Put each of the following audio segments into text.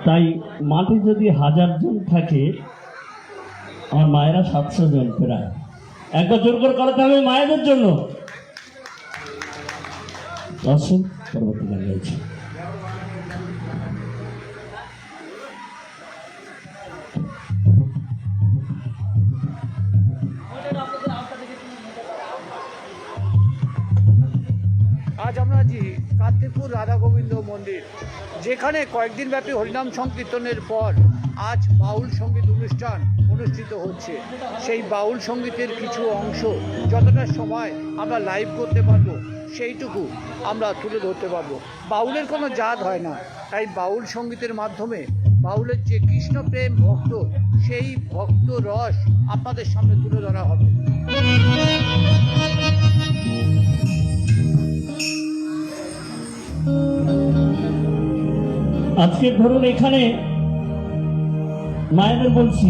তাই মাঠে যদি 1000 জন থাকে, আমার মায়েরা 700 জন প্রায়। একবার জোর করে করাতে হবে মায়েদের জন্য। দর্শক পরবর্তী গান গাইছে। আজ আমরা আছি কার্তিকপুর রাধা গোবিন্দ মন্দির, যেখানে কয়েকদিন ব্যাপী হরিনাম সংকীর্তনের পর আজ বাউল সঙ্গীত অনুষ্ঠান অনুষ্ঠিত হচ্ছে। সেই বাউল সঙ্গীতের কিছু অংশ যতটা সময় আমরা লাইভ করতে পারবো সেইটুকু আমরা তুলে ধরতে পারবো। বাউলের কোনো জাত হয় না, তাই বাউল সঙ্গীতের মাধ্যমে বাউলের যে কৃষ্ণপ্রেম ভক্ত, সেই ভক্ত রস আপনাদের সামনে তুলে ধরা হবে। আজকে ধরুন এখানে মায়েদের বলছি,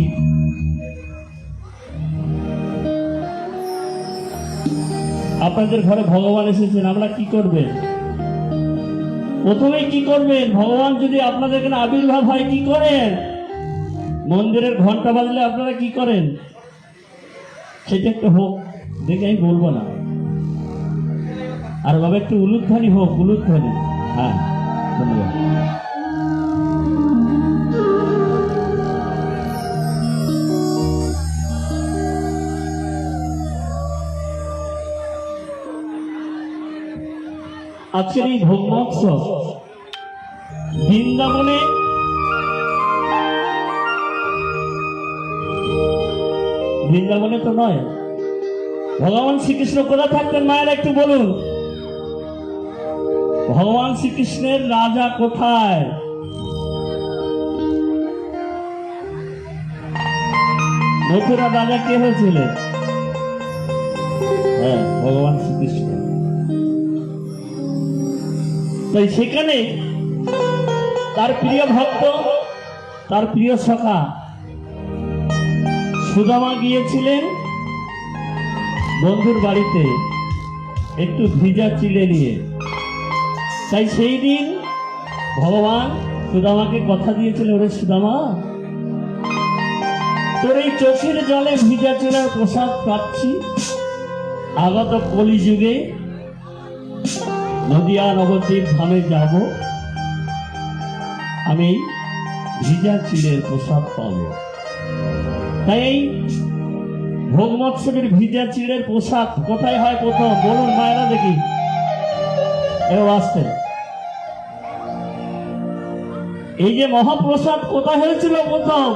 আপনাদের ঘরে ভগবান এসেছেন, আমরা কি করবেন? প্রথমেই কি করবেন? ভগবান যদি আপনাদের এখানে আবির্ভাব হয় কি করেন? মন্দিরের ঘন্টা বাজলে আপনারা কি করেন? সেটা একটু হোক, দেখে আমি বলবো না। আর বাবা একটু উলুধ্বনি হোক, উলুধ্বনি। হ্যাঁ, ধন্যবাদ। আজকের এই ভোগ মহোৎসব বৃন্দাবনে তো নয়। ভগবান শ্রীকৃষ্ণ কোথায় থাকতেন মায়েরা একটু বলুন? ভগবান শ্রীকৃষ্ণের রাজা কোথায়? মথুরা রাজা কে হয়েছিলেন? হ্যাঁ, ভগবান শ্রীকৃষ্ণ। তাই সেখানে তার প্রিয় ভক্ত, তার প্রিয় সখা সুদামা গিয়েছিলেন বন্ধুর বাড়িতে একটু ভিজা চিড়ে নিয়ে। তাই সেই দিন ভগবান সুদামাকে কথা দিয়েছিলেন, ওরে সুদামা, তোর এই চোখের জলে ভিজা চিড়ার প্রসাদ পাচ্ছি, আগত কলিযুগে নদিয়া নবদ্বীপ ধামে যাব, আমি ভিজা চিড়ের প্রসাদ পাবো। তাই এই ভোগ মৎসবের ভিজা চিড়ের প্রসাদ কোথায় হয় প্রথম? বলুন মায়েরা দেখি, এও আসতে। এই যে মহাপ্রসাদ কোথায় হয়েছিল প্রথম?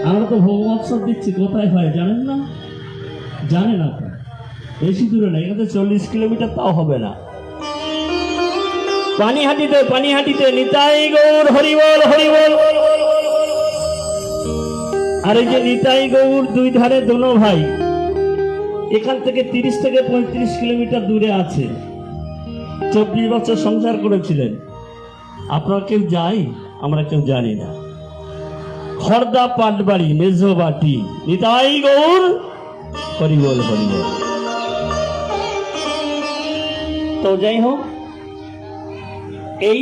আমরা তো ভোগ মৎসব দিচ্ছি, কোথায় হয় জানেন না? জানেন আপনার? বেশি দূরে না, এখানে 40 কিলোমিটার, তাও হবে না। পানিহাটিতে নিতাই গৌর হরিবল হরিবল। আর এই যে নিতাই গৌর দুই ধারে দোনো ভাই, এখান থেকে 30 থেকে 35 কিলোমিটার দূরে আছে। 24 বছর সংসার করেছিলেন। আপনারা কেউ যাই? আমরা কেউ জানি না। খর্দা পাটবাড়ি মেজবাটি, নিতাই গৌর হরিবল হরিবল। তো যাই হোক, এই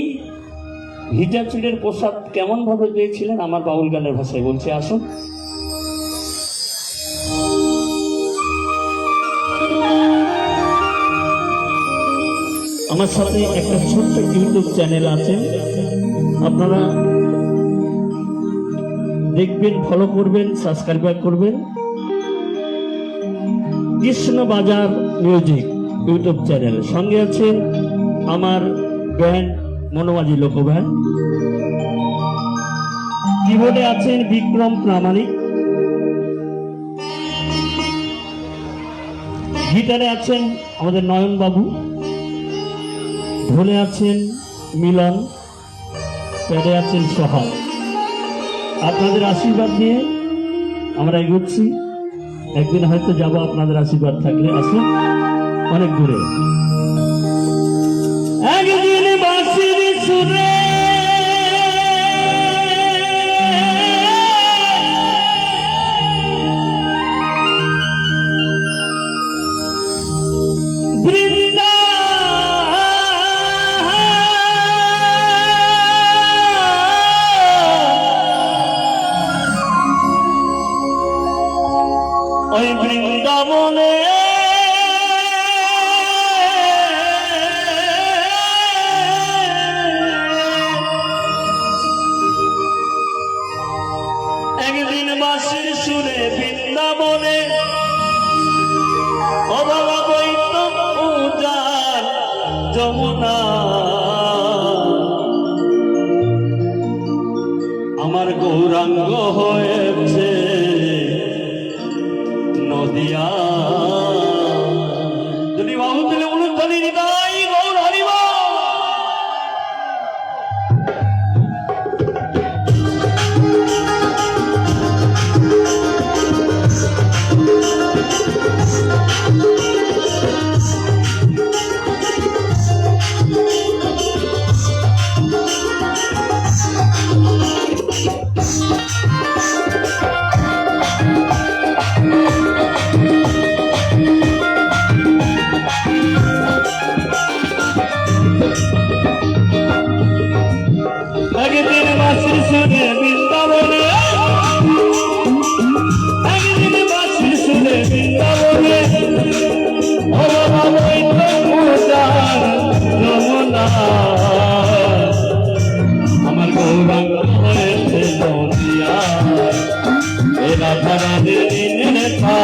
ভিজা চিড়ের প্রসাদ কেমন ভাবে পেয়েছিলেন আমার বাউল গানের ভাষায় বলছে, আসুন। আমার সাথে একটা ছোট্ট ইউটিউব চ্যানেল আছে, আপনারা দেখবেন, ফলো করবেন, সাবস্ক্রাইব করবেন। কৃষ্ণ বাজার মিউজিক ইউটিউব চ্যানেল। সঙ্গে আছেন আমার ব্যান্ড মনোমাঝি লোক ব্যান্ড। কিবোর্ডে আছেন বিক্রম প্রামাণিক, গিটারে আছেন আমাদের নয়ন বাবু, ঢোলে আছেন মিলন, প্যাডে আছেন সোহাগ। আপনাদের আশীর্বাদ নিয়ে আমরা এগোচ্ছি। একদিন হয়তো যাব আপনাদের আশীর্বাদ থাকলে। আসুন, অনেক দূরে। একদিন বাঁশির সুরে গৌরাঙ্গ হয়েছে নদিয়া। যদি বাবু তুলে বলুন ধনী নিতাই গৌর হরিবল। একদিন বাঁশি শুনে বৃন্দাবনে, একদিন বাঁশি শুনে বৃন্দাবনে, ও বাবা বৈদ্য পূজার যমুনা, আমার গৌরাঙ্গ হয়েছে নদিয়া, এ রাধা রাধে নেতা,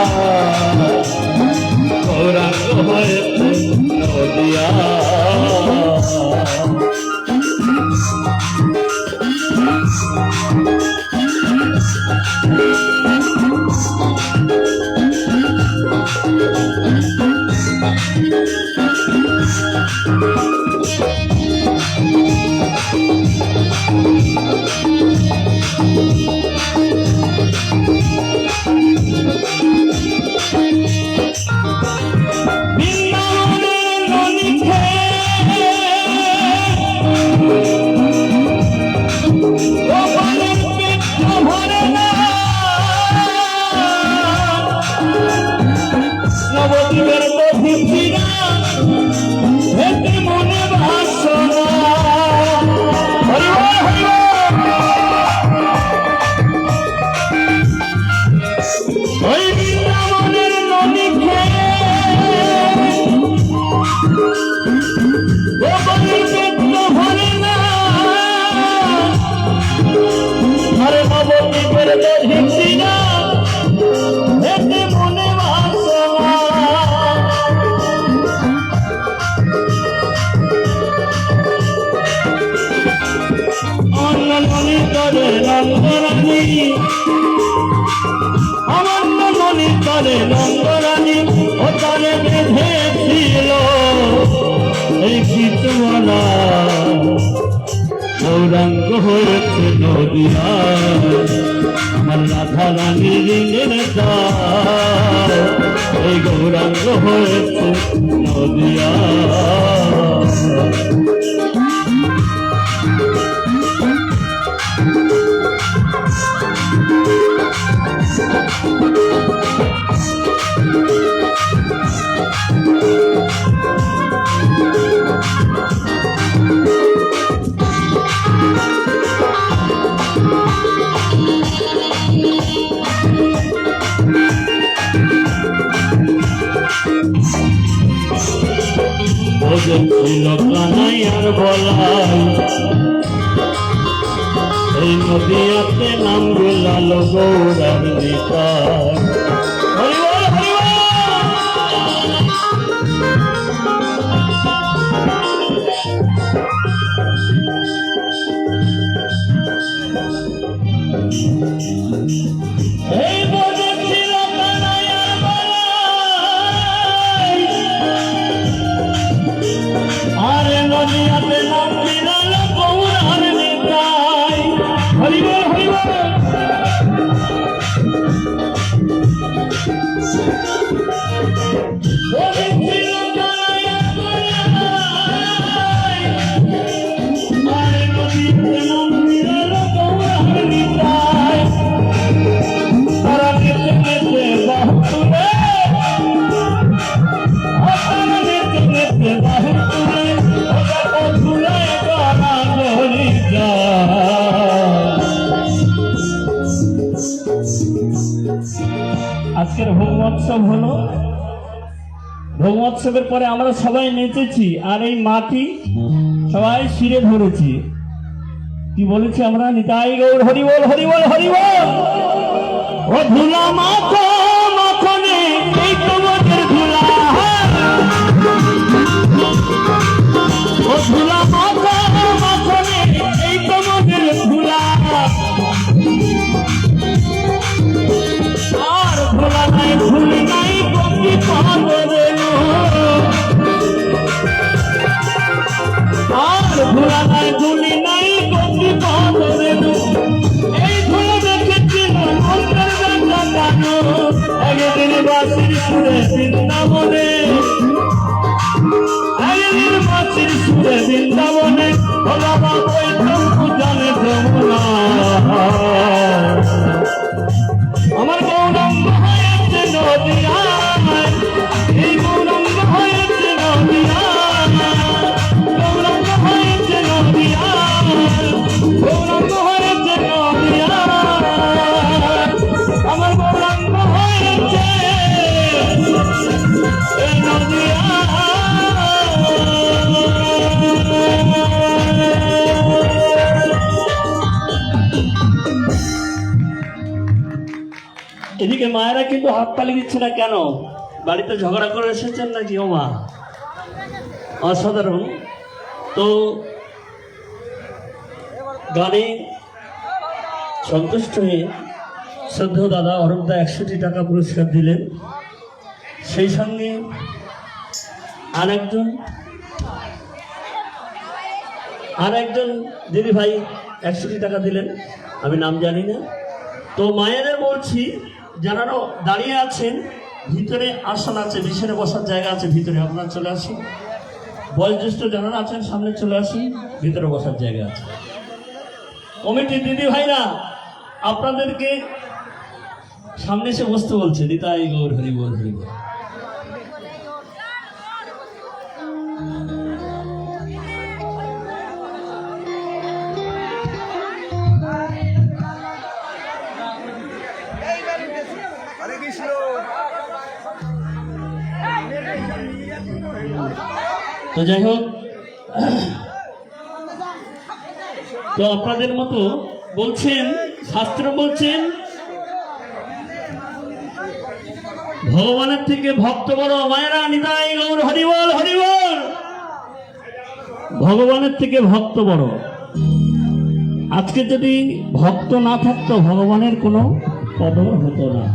গৌরাঙ্গ হয়েছে নদিয়া। নবদ্বীপের দধিরা হেঁটে মনে বাসনা, হরিবল হরিবল। ওই বৃন্দাবনের নদী খেয়ে গোপালের পেট ভরে না, আরে নবদ্বীপের দধিরা হেঁটে মনে বাসনা। অন্নমণি তরে নন্দরানী, অন্নমণি তরে নন্দরানী, ও তরে বেঁধেছিল এই কীর্তনা, গৌরাঙ্গ হয়েছে নদিয়া, আমার রাধা রানীর নেতা, এই গৌরাঙ্গ হয়েছে নদিয়া। ভোজন ছিল কানাইয়ার বলাই, এই নদিয়াতে নাম গুলাল গৌরার নিতাই, হরিবল হরিবল। এই ভোজন ছিল কানাইয়ার বলাই, আরে নদিয়াতে নাম বিলাল গৌরার নিতাই, হরিবল হরিবল। আরে নদিয়াতে নাম বিলাল গৌরার নিতাই, তারা নেতে নেতে বাহুরে, তারা নেতে নেতে বাহুরে, ওটা বন্ধুরে গানা ধরি আজকের ভোগোৎসব হলো। ভোগোৎসবের পরে আমরা সবাই নেচেছি, আর এই মাটি সবাই শিরে ধরেছি। কি বলেছি আমরা? নিতাই গৌর হরিবল হরিবল হরিবল। ও ধুলা মাখো মাখনে, এই তোমাদের ধুলা, ও ধুলা মাখো মাখনে, এই তোমাদের ধুলা, এদিকে মায়েরা কিন্তু হাততালি দিচ্ছে না কেন? বাড়িতে ঝগড়া করে এসেছেন নাকি? ও মা, অসাধারণ। তো গানে সন্তুষ্ট হয়ে শ্রদ্ধেয় দাদা অরূপদা 100টি টাকা পুরস্কার দিলেন। সেই সঙ্গে আর একজন দিদি ভাই 100টি টাকা দিলেন, আমি নাম জানি না। তো মায়েদের বলছি, যারা দাঁড়িয়ে আছেন ভিতরে আসন আছে, বিছানে বসার জায়গা আছে ভিতরে, আপনারা চলে আসুন। বয়োজ্যেষ্ঠ যারা আছেন সামনে চলে আসুন, ভিতরে বসার জায়গা আছে। কমিটির দিদি ভাইরা আপনাদেরকে সামনে এসে বসতে বলছে। নিতাই গৌর হরি বল, হরি বল। তো যাই হোক, তো আপনাদের মতো বলছেন, শাস্ত্র বলছেন ভগবানের থেকে ভক্ত বড়। মায়েরা নিতাই গৌর হরি বল, হরি বল। ভগবানের থেকে ভক্ত বড়। আজকে যদি ভক্ত না থাকতো ভগবানের কোনো কদর হতো না।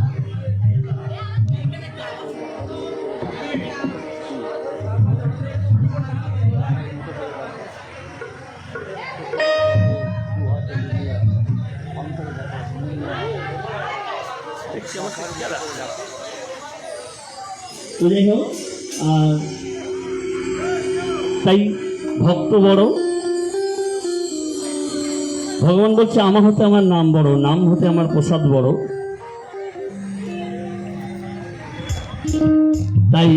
যাই হোক, তাই ভক্ত বড়। ভগবান বলছে আমার হতে আমার নাম বড়, নাম হতে আমার প্রসাদ বড়। তাই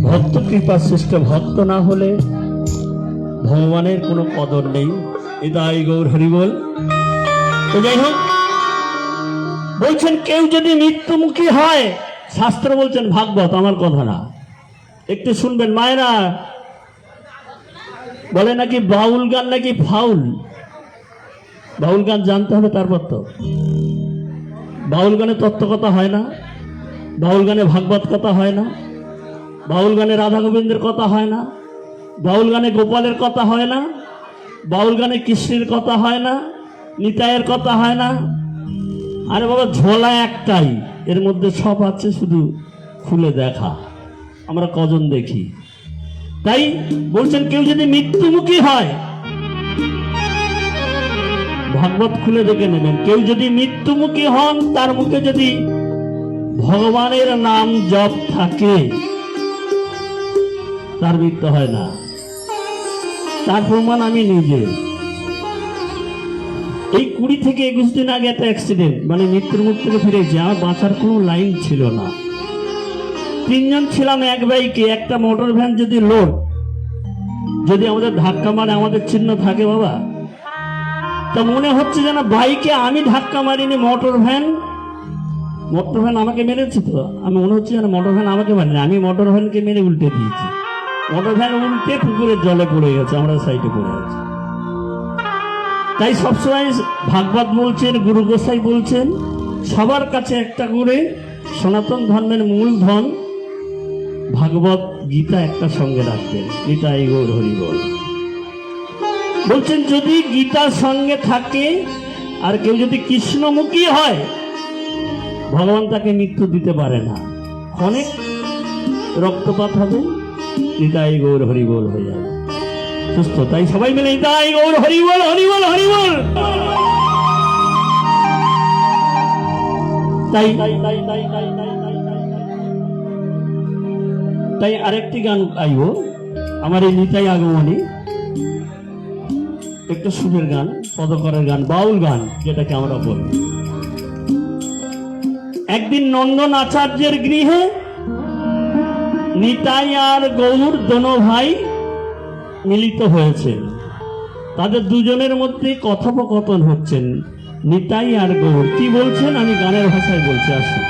ভক্ত কৃপা সৃষ্ট, ভক্ত না হলে ভগবানের কোনো কদর নেই। নিতাই গৌর হরি বল। তো যাই হোক, বলছেন কেউ যদি মৃত্যুমুখী হয়, শাস্ত্র বলছেন, ভাগবত, আমার কথা না, একটু শুনবেন মায়েরা। বলে নাকি বাউল গান নাকি ফাউল। বাউল গান জানতে হবে, তারপর তো বাউল গানে তত্ত্ব কথা হয় না, বাউল গানে ভাগবত কথা হয় না, বাউল গানে রাধা গোবিন্দের কথা হয় না, বাউল গানে গোপালের কথা হয় না, বাউল গানে কৃষ্ণের কথা হয় না, নিতাইয়ের কথা হয় না। আরে বাবা, ঝোলা একটাই, এর মধ্যে সব আছে, শুধু খুলে দেখা আমরা কজন দেখি। তাই বলছেন কেউ যদি মৃত্যুমুখী হয়, ভাগবত খুলে দেখে নেবেন। কেউ যদি মৃত্যুমুখী হন, তার মুখে যদি ভগবানের নাম জপ থাকে, তার মৃত্যু হয় না। তার প্রমাণ আমি নিজে। এই 20 থেকে 21 দিন আগে একটা অ্যাক্সিডেন্ট, মানে মৃত্যুর মুখ থেকে ফিরেছি। আমার বাঁচার কোনো লাইন ছিল না। 3 জন ছিলাম এক বাইকে। একটা মোটর ভ্যান যদি লোড, যদি আমাদের ধাক্কা মারে, আমাদের চিহ্ন থাকে বাবা, তা মনে হচ্ছে যেন বাইকে আমি ধাক্কা মারিনি, মোটর ভ্যান আমাকে মেরেছে। তো আমি মনে হচ্ছে যেন মোটর ভ্যান আমাকে মারিনি, আমি মোটর ভ্যানকে মেরে উল্টে দিয়েছি। মোটর ভ্যান উল্টে পুকুরের জলে পড়ে গেছে, আমরা সাইডে পড়ে আছি। তাই সবসময় ভাগবত বলছেন, গুরু গোসাই বলছেন, সবার কাছে একটা করে সনাতন ধর্মের মূল ধন ভাগবত গীতা একটা সঙ্গে রাখবেন। নিতাই গৌর হরি বল। বলছেন যদি গীতার সঙ্গে থাকে, আর কেউ যদি কৃষ্ণমুখী হয়, ভগবান তাকে মৃত্যু দিতে পারে না। অনেক রক্তপাত হবে, নিতাই গৌর হরি বল হয়ে যাবে সুস্থ। তাই সবাই মিলে নিতাই গৌর হরি বল, হরি বল, হরি বল। তাই তাই তাই তাই তাই তাই তাই আরেকটি গান গাইব, আমার এই নিতাই আগমনী, একটু সুখের গান, পদকরের গান, বাউল গান, যেটাকে আমরা বলি। একদিন নন্দন আচার্যের গৃহে নিতাই আর গৌর দোনো ভাই মিলিত হয়েছে। তাদের দুজনের মধ্যে কথোপকথন হচ্ছেন। নিতাই আর গৌর কি বলছেন, আমি গানের ভাষায় বলছি, আসুন।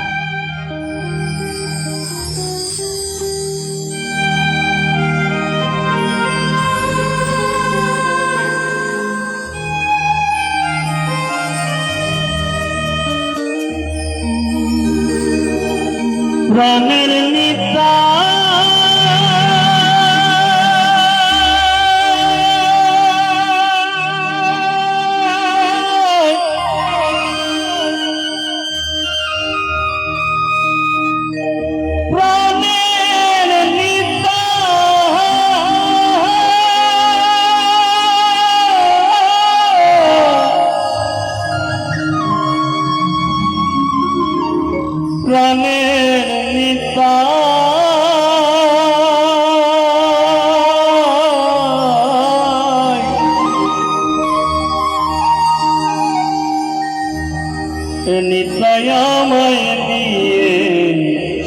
নিতাই আমায় নিয়ে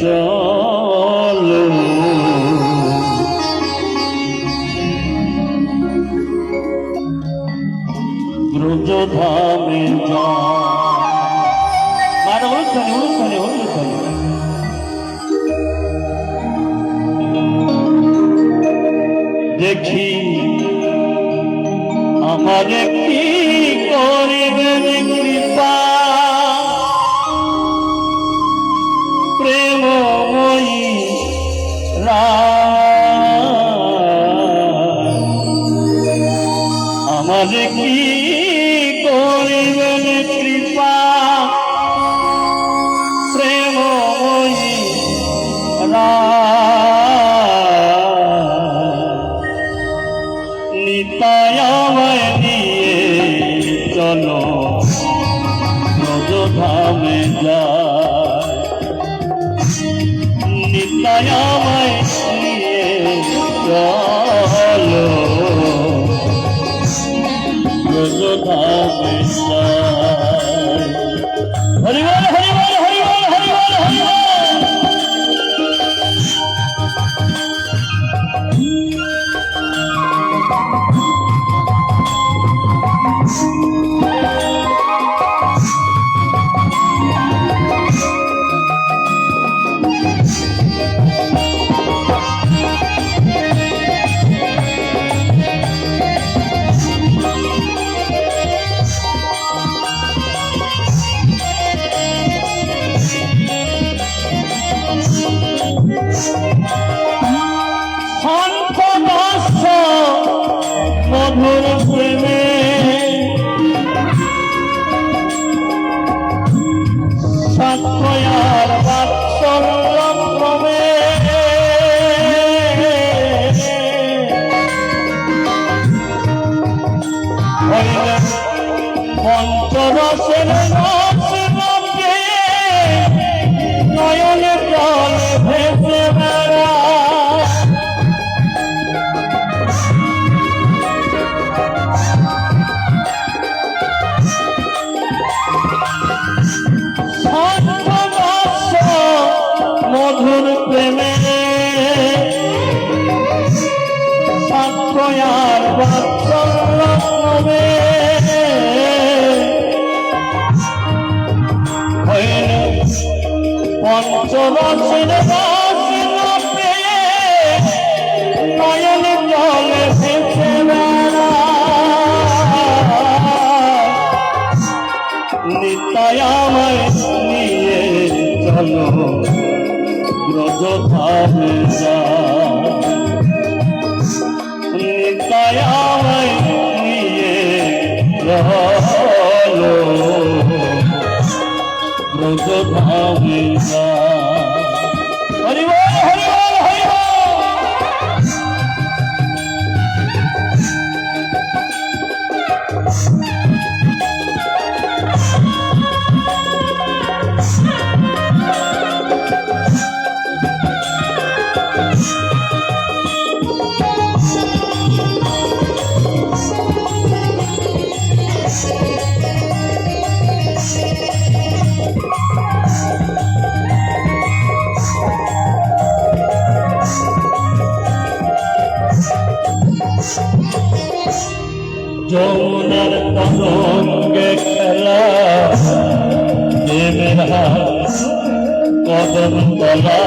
চলো ব্রজধামে যা মানে অনুষ্ঠানে দেখি আমার কি করিবেন কৃপা প্রেমময়ী আমার কি করিবেন কৃপা প্রেমময়ী নিতাই আমায় নিয়ে চলো ব্রজধামে যায় নিতাই আমায় নিয়ে চলো ব্রজধামে যায় হরি বল হরি বল হরি বল হরি বল হরি বল মধুর প্রেমে সাক্ষয়ার বাৎসল্য ক্রমে পঞ্চরসের রসে নয়নে জলে ভেসে বেড়া মধুর প্রেমে সাক্ষয়ার বাৎসল্য ক্রমে পঞ্চরসের রসে নয়নে জলে ভেসে বেড়া নিতাই আমায় নিয়ে চলো ব্রজধামে যায় নিতাই আমায় নিয়ে চলো ব্রজধামে যায় হরি বল হরি বল হরি বল যমুনার তরঙ্গে খেলা দেবেরা কদম তলা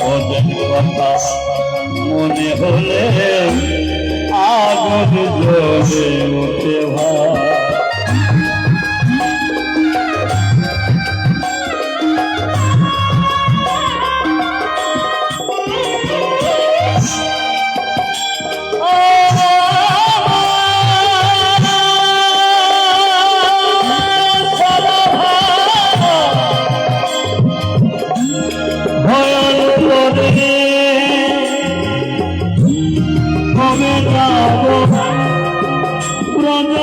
ওদের কথা মনে হলে আগুন জ্বলে ওঠে ভাই ব্রজ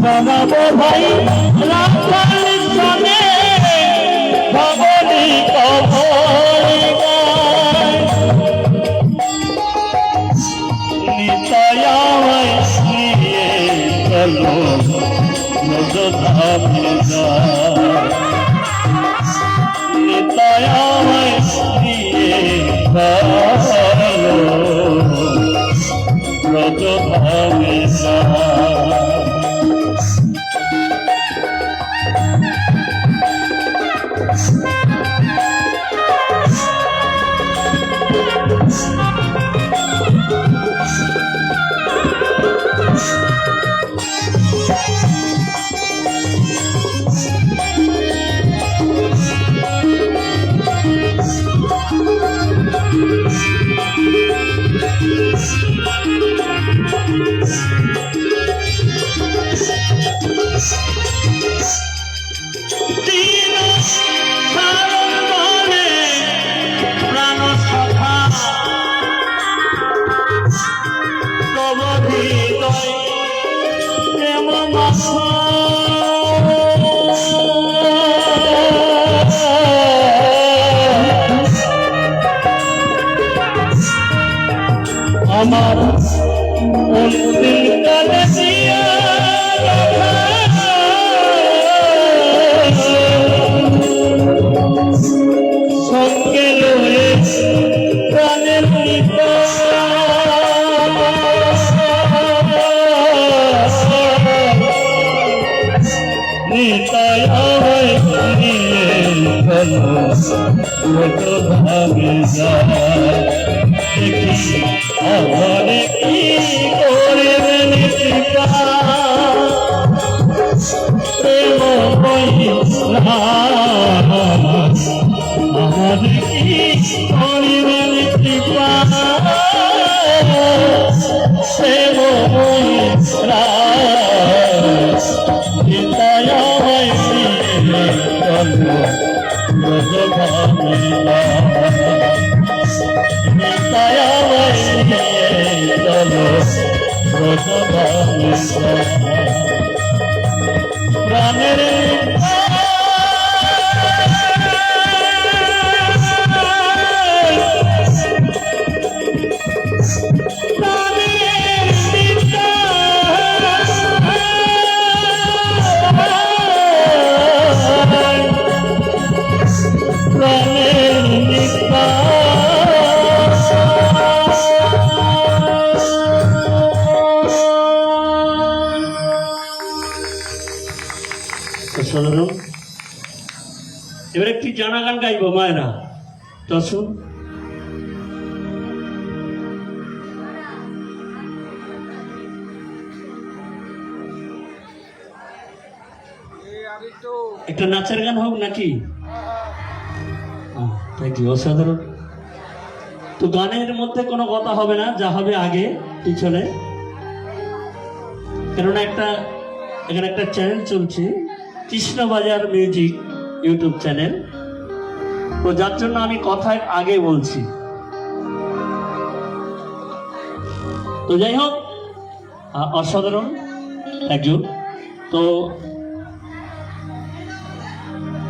জানাবো ভাই রাখাল সনে ভবনী কবরী গায় নিতায়ায় নিয়ে চলো নজধামে যায় নিতায়ায় নিয়ে চলো নজধামে যায় আমার অন্তিম কালে দিয়া সঙ্গে রয়ে প্রাণের পিতা নিতায় নিয়ে ভাবে যায় দেখি আমারে কি করবেন কৃপা প্রেম বইলা আমারে কি করবেন কৃপা প্রেম বইলা নিতায় নিয়ে চলো নজধামে প্রাণের এবার একটি জানা গান গাইব মায়েরা তো শুন একটা নাচের গান হোক নাকি থ্যাংক ইউ অসাধারণ তো গানের মধ্যে কোনো কথা হবে না যা হবে আগে পিছনে কেননা এখানে একটা চ্যানেল চলছে কৃষ্ণবাজার মিউজিক ইউটিউব চ্যানেল তো যার জন্য আমি কথা আগে বলছি তো যাই হোক অসাধারণ একজন তো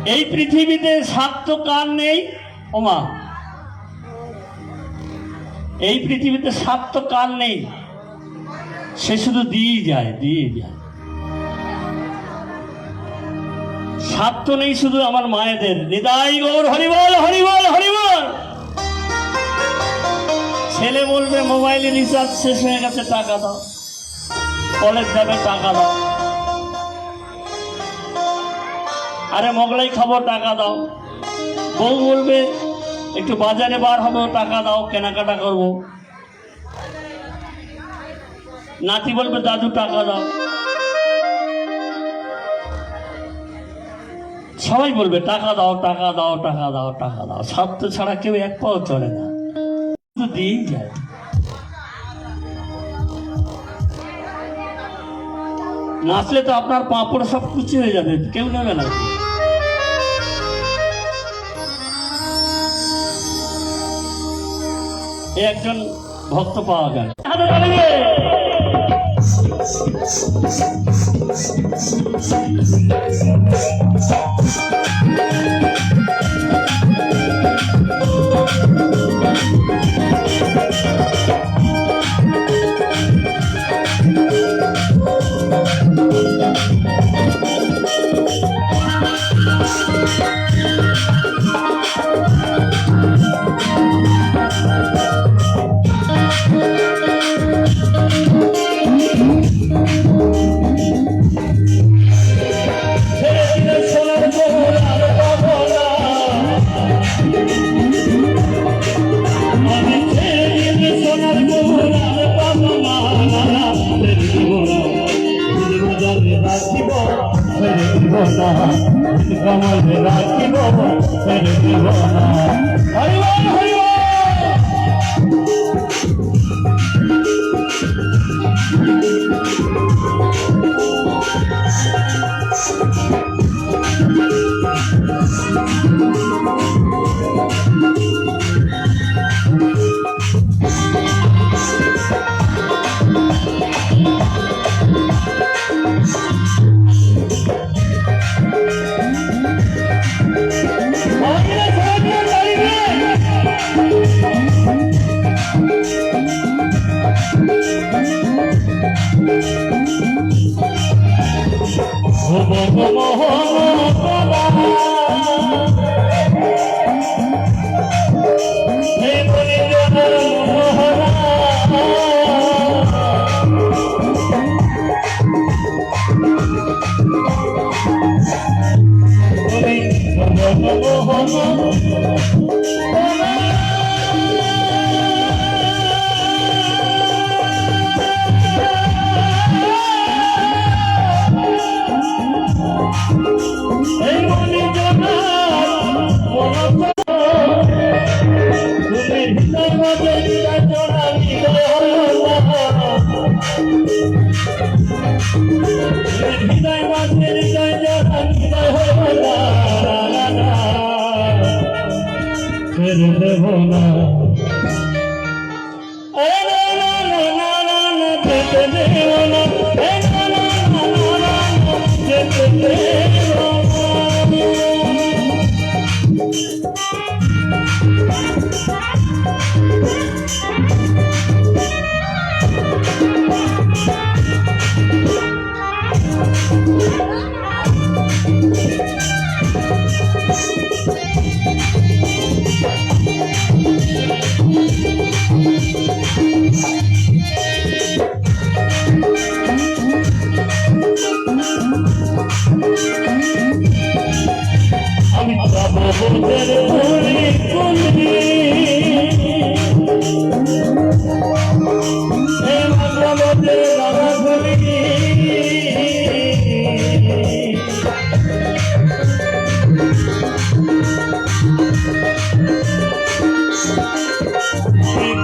এই পৃথিবীতে সাত কান নেই ওমা এই পৃথিবীতে সাত কান নেই সে শুধু দিয়ে যায় সাধ্য নেই শুধু আমার মায়েদের নিতাই গৌর হরিবল হরিবল হরিবল ছেলে বলবে মোবাইলে রিচার্জ শেষ হয়ে গেছে টাকা দাও কলেজ যাবে টাকা দাও আরে মোগলাই খাবো টাকা দাও বউ বলবে একটু বাজারে বার হবো টাকা দাও কেনাকাটা করবো নাতি বলবে দাদু টাকা দাও সবাই বলবে টাকা দাও টাকা দাও টাকা দাও টাকা দাও স্বার্থ ছাড়া কেউ এক পাও চলে না দিয়েই যায় নাচলে তো আপনার পাঁপড় সব কুচি হয়ে যাবে কেউ নেবে না একজন ভক্ত পাওয়া গেল না, কমলে রাখিব ছেড়ে দেব না। হরি বল, হরি বল। দেব না, যেতে দেব না, যেতে দেব আমি যাব বোধের কুলি কুলি, এই মাঝে দাদা ঘুরি,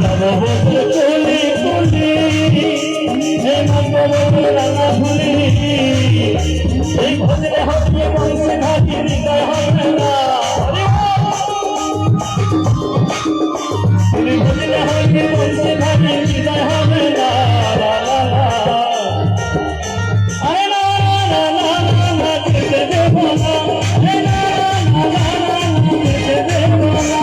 যাব বোধের কুলি কুলি, এই মাঝে দাদা ঘুরি, এই ভজরে হবে বংশে ঘাটি হৃদয় হবে না, তুমি ভজরে হবে বংশে ঘাটি হৃদয় হবে না, আরে না না না না যেতে দেব না, না না না যেতে দেব না।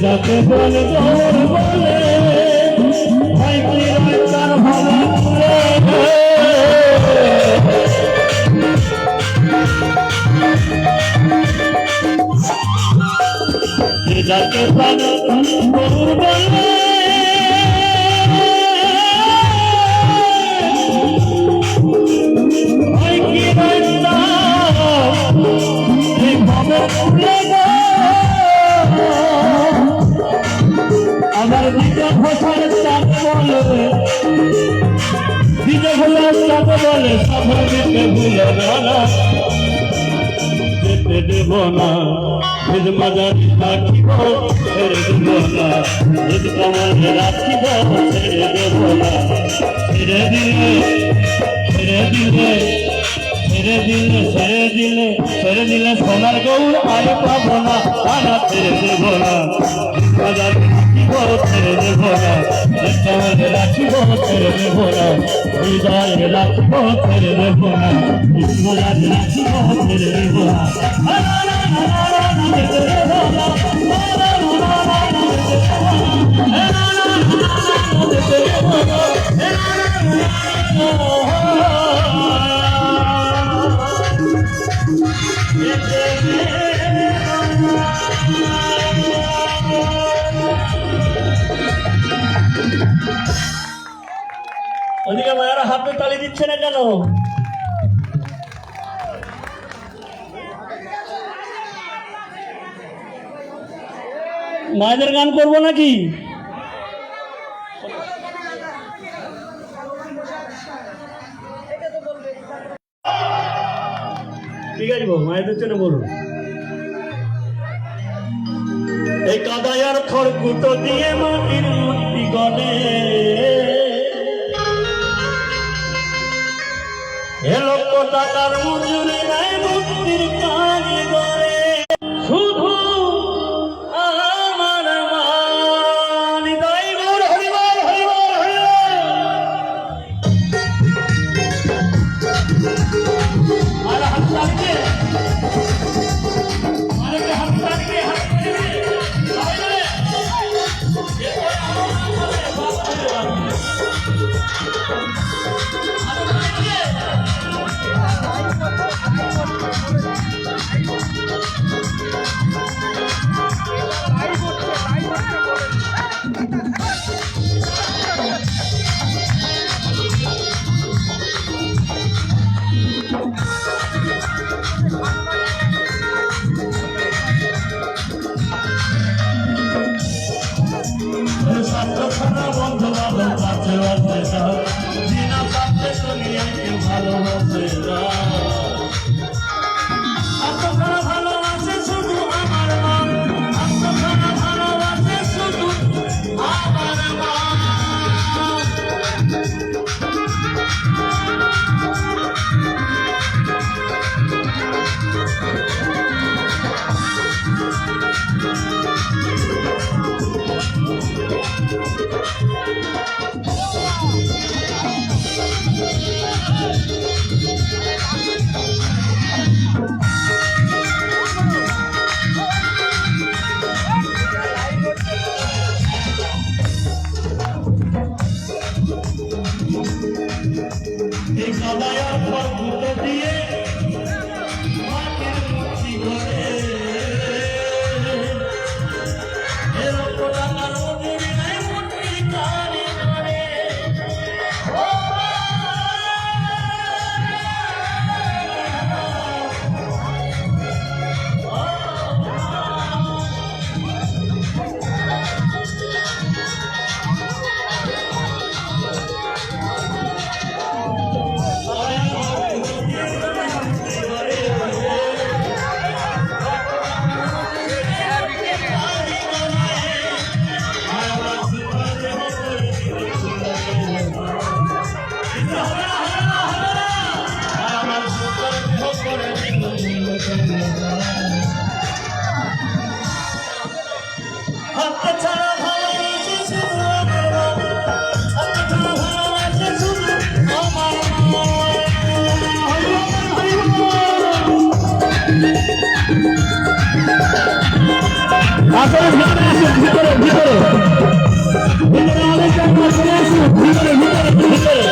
যাকে বলে দৌড় বলে ভাই কি তার ভালো যাকে বলে দৌড় বলে ভাই কি ভালো আমার নিজে ভাষার চাকে বলে, নিজে ভাষার চাকে বলে সফর দিতে ভুলে না, যেতে দেব না, নিজ মাজারি রাখিব ছেড়ে দেব না, নিজ কমলে রাখিব ছেড়ে দেব না, ছেড়ে দিলে ছেড়ে দিলে ছেড়ে দিলে ছেড়ে দিলে ছেড়ে দিলে সোনার গৌর আর পাবো না, আনা ছেড়ে দেব না, মাজারি ছেড়ে দেব না, কমলে রাখিব ছেড়ে দেব না, হৃদয়ে রাখিব ছেড়ে দেব না, মাজারি রাখিব ছেড়ে দেব না, যেতে দেব না, যেতে দেব না। দিচ্ছে না কেন? মায়েদের গান করবো নাকি? ঠিক আছে, মায়েদের জন্য বলুন। এই কাদায়ার খড়কুটো দিয়ে মাটির মূর্তি গড়ে, এ লক্ষ টাকার মজুরি নেয় মূর্তির কারিগরে। শুধু আমার মা নিতাই গৌর হরিবল হরিবল হরিবল। আর হাত লাগছে, আরেকটা হাত লাগছে, হাত বন্ধু বান্ধব কাছে বাঁচতে চাও, দিনা কাছে দুনিয়াকে ভালোবাসে না। আত্মখানা ভালোবাসে শুধু আমার মা, আত্মখানা ভালোবাসে শুধু আমার মা। এই কাদায়ার খড়কুটো দিয়ে মাটির মূর্তি গড়ে, এ লক্ষ টাকার মজুরি নেয় মূর্তির কারিগরে। আসলে ভিতরে আসুন, ভিতরে ভিতরে ভিতরে আমাদের চলে আসুন, ভিতরে ভিতরে ভিতরে।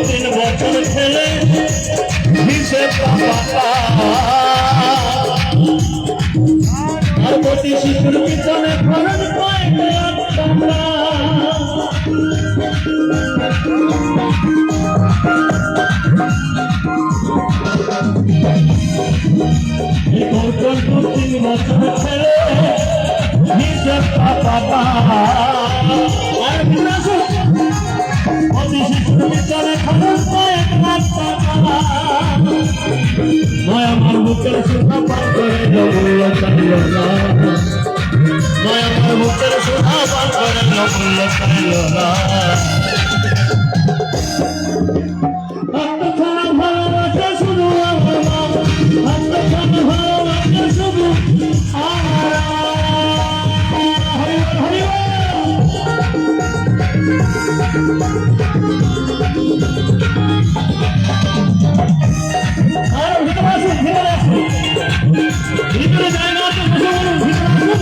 তিন বছর ছেলে হিসেব আর প্রতি শিশুর পিছনে খরচ পায় তিন বছর ছেলে হিসেব আমার বুকের সুখা পান করে মূল্য চাইল না, আমার বুকের সুখা পান করে মূল্য চাইল না। আত্মখানা ভালোবাসে শুধু আমার মা, আত্মখানা ভালোবাসে শুধু আমার আর ভিতরে আসুন, ভিতরে আসুন, ভিতরে জায়গা আছে, বসে বলুন, ভিতরে আসুন।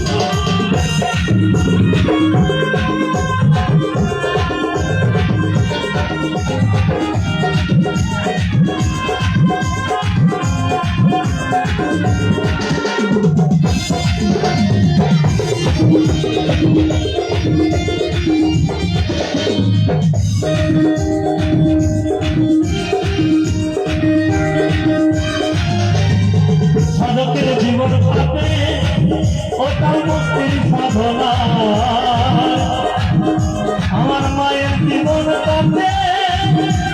কাছে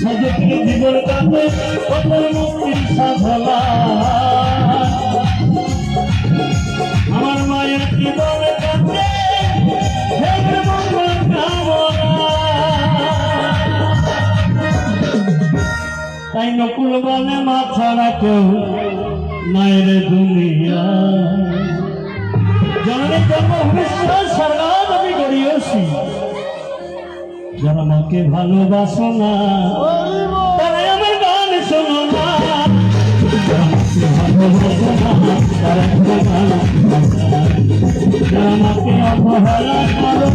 সাধকের জীবন কাছে কত মুক্তির সাধনা আমার মায়ের জীবন কাছে তাই নকুল বলে মা ছাড়া কেউ মায়ের দুনিয়া জননী জন্ম ভবিষ্যৎ স্বর্গাদ আমি গড়িয়েছি যারা মাকে ভালোবাসো না তারা আমার গান শোনো না যারা মাকে ভালোবাসো না তারা আমার গান শোনো না। যারা মাকে অবহেলা করো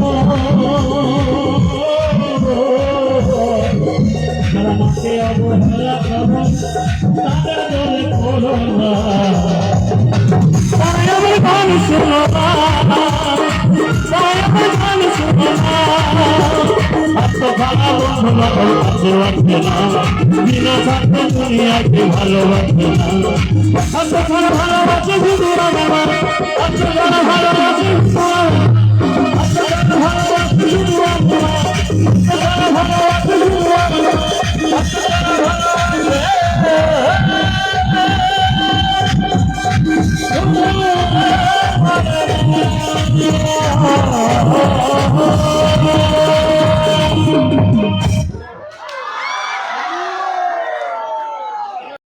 যারা মাকে অবহেলা করো তাদের দলে করো না তারা আমার গান শোনো না তারা আমার গান শোনো না আত্মখানা বন্ধু না কাছে রাখবে না বিনা স্বার্থে দুনিয়াকে ভালোবাসবে না আত্মখানা ভালোবাসে শুধু আমার মা আত্মখানা ভালোবাসে শুধু আমার মা আত্মখানা ভালোবাসে শুধু আমার মা